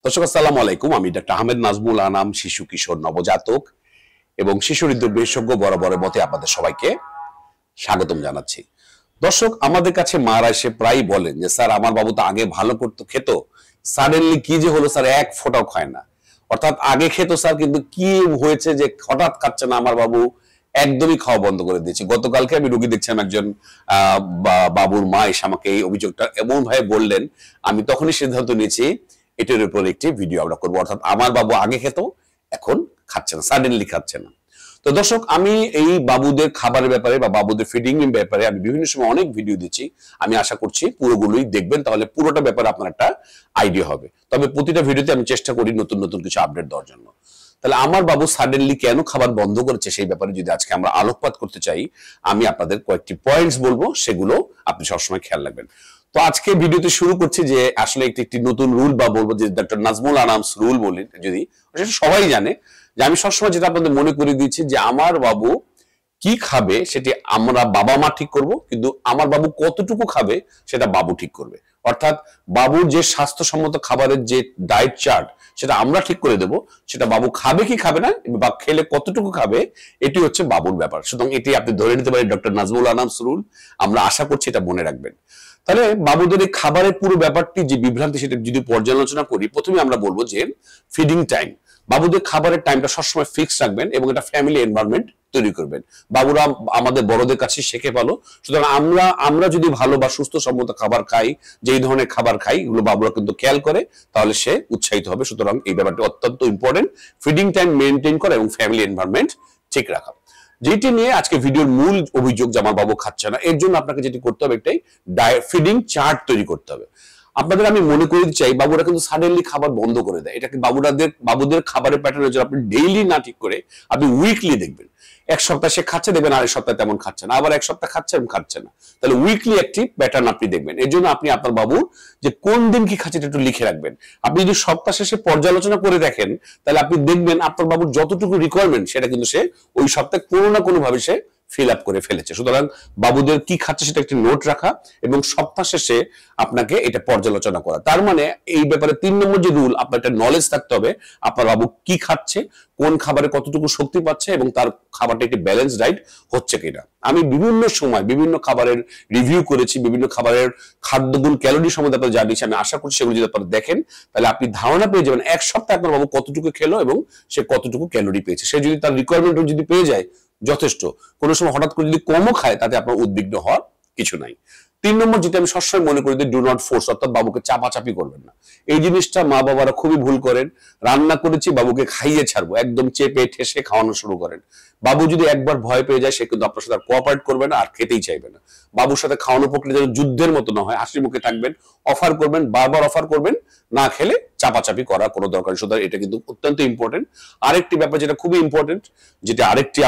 দর্শক আসসালামু আলাইকুম। আমি ডাক্তার আহমেদ নাজমুল আনাম, শিশু কিশোর নবজাতক এবং শিশু হৃদরোগ বিশেষজ্ঞ বরাবরের মতে আপনাদের সবাইকে স্বাগতম জানাচ্ছি। দর্শক, আমাদের কাছে মারা এসে প্রায় বলেন যে স্যার আমার বাবু তো আগে ভালো করতো, খেত, সাডেনলি কি যে হলো স্যার, এক ফোঁটাও খায় না। অর্থাৎ আগে খেত স্যার, কিন্তু কি হয়েছে যে হঠাৎ খাচ্ছে না আমার বাবু, একদমই খাওয়া বন্ধ করে দিয়েছে। গতকালকে আমি রোগী দেখছিলাম, একজন বাবুর মা এসে আমাকে এই অভিযোগটা এমন ভাবে বললেন, আমি তখনই সিদ্ধান্ত নিয়েছি এটার উপর একটি ভিডিও আমরা করবো। অর্থাৎ আমার বাবু আগে খেত, এখন খাচ্ছে না, সাডেনলি খাচ্ছে না। তো দর্শক, আমি এই বাবুদের খাবারের ব্যাপারে বা বাবুদের ফিডিং এর ব্যাপারে আমি বিভিন্ন সময় অনেক ভিডিও দিচ্ছি। আমি আশা করছি পুরোগুলোই দেখবেন, তাহলে পুরোটা ব্যাপারে আপনার একটা আইডিয়া হবে। তবে প্রতিটা ভিডিওতে আমি চেষ্টা করি নতুন নতুন কিছু আপডেট দেওয়ার জন্য। তাহলে আমার বাবু সাডেনলি কেন খাবার বন্ধ করেছে সেই ব্যাপারে যদি আজকে আমরা আলোকপাত করতে চাই, আমি আপনাদের কয়েকটি পয়েন্টস বলবো, সেগুলো আপনি সবসময় খেয়াল রাখবেন। তো আজকে ভিডিওতে শুরু করছি যে আসলে একটি নতুন রুল, বা বলবো যে ডক্টর নাজমুল আনামস রুল বলি, যদি সেটা সবাই জানে যে আমি সবসময় যেটা আপনাদের মনে করে দিচ্ছি যে আমার বাবু কি খাবে সেটি আমরা বাবা মা ঠিক করব, কিন্তু আমার বাবু কতটুকু খাবে সেটা বাবু ঠিক করবে। অর্থাৎ বাবুর যে স্বাস্থ্যসম্মত খাবারের যে ডায়েট চার্ট সেটা আমরা ঠিক করে দেব, সেটা বাবু খাবে কি খাবে না বা খেলে কতটুকু খাবে এটি হচ্ছে বাবুর ব্যাপার। সুতরাং এটি আপনি ধরে নিতে পারেন ডক্টর নাজমুল আনামস রুল। আমরা আশা করছি এটা মনে রাখবেন। তাহলে বাবুদের এই খাবারের পুরো ব্যাপারটি যে বিভ্রান্তি, সেটা যদি পর্যালোচনা করি, প্রথমে আমরা বলবো যে ফিডিং টাইম। বাবুদের খাবারের টাইমটা সবসময় ফিক্স রাখবেন এবং এটা ফ্যামিলি এনভায়রনমেন্ট তৈরি করবেন। বাবুরা আমাদের বড়দের কাছে শেখে ভালো, সুতরাং আমরা যদি ভালো বা সুস্থ সম্মত খাবার খাই, যেই ধরনের খাবার খাই, এগুলো বাবুরা কিন্তু খেয়াল করে, তাহলে সে উৎসাহিত হবে। সুতরাং এই ব্যাপারটি অত্যন্ত ইম্পর্টেন্ট, ফিডিং টাইম মেনটেন করা এবং ফ্যামিলি এনভায়রনমেন্ট ঠিক রাখা। যেটি নিয়ে আজকে ভিডিওর মূল অভিযোগ যে আমার বাবু খাচ্ছে না, এর জন্য আপনাকে যেটি করতে হবে, একটাই ফিডিং চার্ট তৈরি করতে হবে। আপনাদের আমি মনে করে চাই, বাবুরা কিন্তু সাডেনলি খাবার বন্ধ করে দেয়। এটাকে বাবুদের খাবারের প্যাটার্নের জন্য আপনি ডেইলি না ঠিক করে আপনি উইকলি দেখবেন। এক সপ্তাহ সে খাচ্ছে, দেখবেন আরেক সপ্তাহে তেমন খাচ্ছে না, আবার এক সপ্তাহ খাচ্ছে এবং খাচ্ছে না। তাহলে উইকলি একটি প্যাটার্ন আপনি দেখবেন। এর জন্য আপনি আপনার বাবুর যে কোন দিন কি খাচ্ছে একটু লিখে রাখবেন। আপনি যদি সপ্তাহ শেষে পর্যালোচনা করে দেখেন, তাহলে আপনি দেখবেন আপনার বাবুর যতটুকু রিকোয়ারমেন্ট সেটা কিন্তু সে ওই সপ্তাহে কোনো না কোনো ভাবে সে ফিল আপ করে ফেলেছে। সুতরাং বাবুদের কি খাচ্ছে সেটা একটি নোট রাখা এবং সপ্তাহ শেষে আপনাকে এটা পর্যালোচনা করা। তার মানে এই ব্যাপারে 3 নম্বর যে রুল, আপনার একটা নলেজ থাকতে হবে আপনার বাবু কি খাচ্ছে, কোন খাবারে কতটুকু শক্তি পাচ্ছে এবং তার খাবারটা একটি ব্যালেন্স ডায়েট হচ্ছে কিনা। আমি বিভিন্ন সময় বিভিন্ন খাবারের রিভিউ করেছি, বিভিন্ন খাবারের খাদ্যগুণ ক্যালোরি সম্বন্ধে আপনারা জানিয়েছি। আমি আশা করছি সেগুলো যদি আপনারা দেখেন, তাহলে আপনি ধারণা পেয়ে যাবেন এক সপ্তাহে আপনার বাবু কতটুকু খেলো এবং সে কতটুকু ক্যালোরি পেয়েছে। সে যদি তার রিকোয়ারমেন্ট যদি পেয়ে যায়, যথেষ্ট। কোনো সময় হঠাৎ করে যদি কমও খায়, তাতে আপনার উদ্বিগ্ন হওয়ার কিছু নাই। 3 নম্বর যেটা আমি সবসময় মনে করি, ডু নট ফোর্স, অর্থাৎ বাবুকে চাপাচাপি করবেন না। এই জিনিসটা মা বাবারা খুবই ভুল করেন। রান্না করেছি, বাবুকে খাইয়ে ছাড়বো, একদম চেপে ঠেসে খাওয়ানো শুরু করেন। বাবু যদি একবার ভয় পেয়ে যায়, সে কিন্তু আপনার সাথে কোঅপারেট করবে না আর খেতেই চাইবে না। বাবুর সাথে খাওয়ানো প্রক্রিয়া যেন যুদ্ধের মতো না হয়, হাসি মুখে থাকবেন, অফার করবেন, বারবার অফার করবেন, না খেলে চাপাচাপি করার কোনো দরকার নেই। সুতরাং এটা কিন্তু অত্যন্ত ইম্পর্টেন্ট। আরেকটি ব্যাপার যেটা খুবই ইম্পর্টেন্ট, যেটা আরেকটি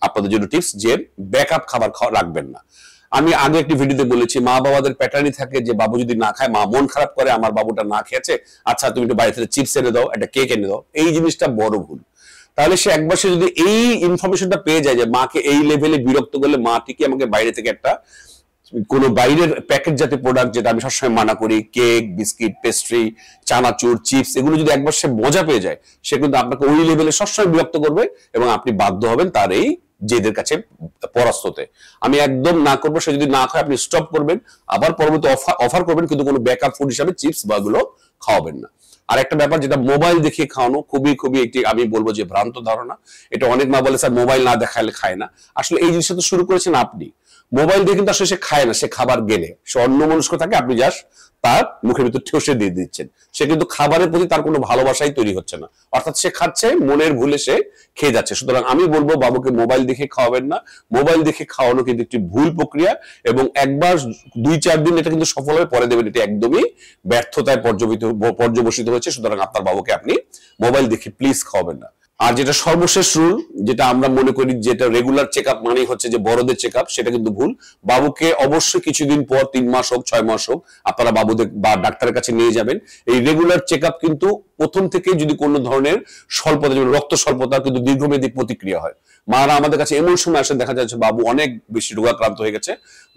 আপনাদের জন্য টিপস, যে ব্যাকআপ খাবার রাখবেন না। আমি আগে একটি ভিডিওতে বলেছি, মা বাবাদের প্যাটার্নই থাকে যে বাবু যদি না খায়, মা মন খারাপ করে, আমার বাবুটা না খেয়েছে, আচ্ছা তুমি একটু বাইরে থেকে চিপস এনে দাও, একটা কেক এনে দাও। এই জিনিসটা বড় ভুল। তাহলে সে একবার সে যদি এই ইনফরমেশনটা পেয়ে যায় যে মাকে এই লেভেলে বিরক্ত করলে মা ঠিকই আমাকে বাইরে থেকে একটা কোনো বাইরের প্যাকেট জাতীয় প্রোডাক্ট, যেটা আমি সবসময় মানা করি, কেক, বিস্কিট, পেস্ট্রি, চানাচুর, চিপস, এগুলো যদি একবার সে মজা পেয়ে যায়, সে কিন্তু আপনাকে ওই লেভেলে সবসময় বিরক্ত করবে এবং আপনি বাধ্য হবেন তার এই জেদের কাছে পরাস্ত হতে। আমি একদম না করবো, সে যদি না খায় আপনি স্টপ করবেন, আবার পরবর্তী অফার করবেন, কিন্তু কোনো ব্যাকআপ ফুড হিসাবে চিপস বা গুলো খাওয়াবেন না। আর একটা ব্যাপার, যেটা মোবাইল দেখিয়ে খাওয়ানো, খুবই একটি আমি বলবো যে ভ্রান্ত ধারণা। এটা অনেক মা বলে স্যার মোবাইল না দেখালে খায় না। আসলে এই জিনিসটা তো শুরু করেছেন আপনি। মোবাইল দিয়ে কিন্তু আসলে সে খায় না, সে খাবার গেলে সে অন্যমনস্ক থাকে, আপনি জাস্ট তার মুখের ভিতর ঠেসে দিয়ে দিচ্ছেন। সে কিন্তু খাবারের প্রতি তার কোনো ভালোবাসাই তৈরি হচ্ছে না, অর্থাৎ সে খাচ্ছে মনের ভুলে সে খেয়ে যাচ্ছে। সুতরাং আমি বলবো বাবুকে মোবাইল দেখে খাওয়াবেন না। মোবাইল দেখে খাওয়ানো কিন্তু একটি ভুল প্রক্রিয়া এবং একবার 2-4 দিন এটা কিন্তু সফল হয়ে পরে দেবেন, এটা একদমই ব্যর্থতায় পর্যবসিত হয়েছে। সুতরাং আপনার বাবুকে আপনি মোবাইল দেখে প্লিজ খাওয়াবেন না। আর যেটা সর্বশেষ রুল, যেটা আমরা মনে করি যেটা রেগুলার চেক আপ মানে হচ্ছে যে বড়দের চেক আপ, সেটা কিন্তু ভুল। বাবুকে অবশ্যই কিছুদিন পর, 3 মাস হোক 6 মাস হোক, আপনারা বাবুদের বা ডাক্তারের কাছে নিয়ে যাবেন। এই রেগুলার চেক আপ কিন্তু প্রথম থেকে যদি কোনো ধরনের স্বল্পতা, যেমন রক্ত স্বল্পতা, কিন্তু দীর্ঘমেয়াদী প্রতিক্রিয়া হয়। মারা আমাদের কাছে এমন সময় আসে দেখা যাচ্ছে বাবু অনেক বেশি রোগাক্রান্ত হয়ে গেছে,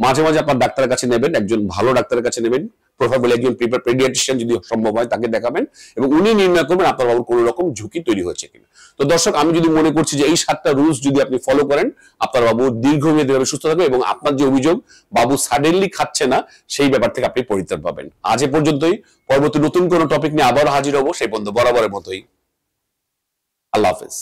মাঝে মাঝে আপনার ডাক্তারের কাছে নেবেন, একজন ভালো ডাক্তারের কাছে নেবেন, প্রভাবলী একজন পেডিয়াট্রিশিয়ান যদি সম্ভব হয় তাকে দেখাবেন, এবং উনি নির্ণয় করবেন আপনার বাবুর কোনো রকম ঝুঁকি তৈরি হয়েছে কিনা। তো দর্শক, আমি যদি মনে করছি যে এই 7টা রুলস যদি আপনি ফলো করেন, আপনার বাবু দীর্ঘমেয়াদীভাবে সুস্থ থাকবে এবং আপনার যে অভিযোগ বাবু সাডেনলি খাচ্ছে না, সেই ব্যাপার থেকে আপনি পরিত্রাণ পাবেন। আজ এ পর্যন্তই। পরবর্তী নতুন কোনো টপিক নিয়ে আবার হাজির হবো। সেই পর্যন্ত বরাবরের মতোই আল্লাহ হাফেজ।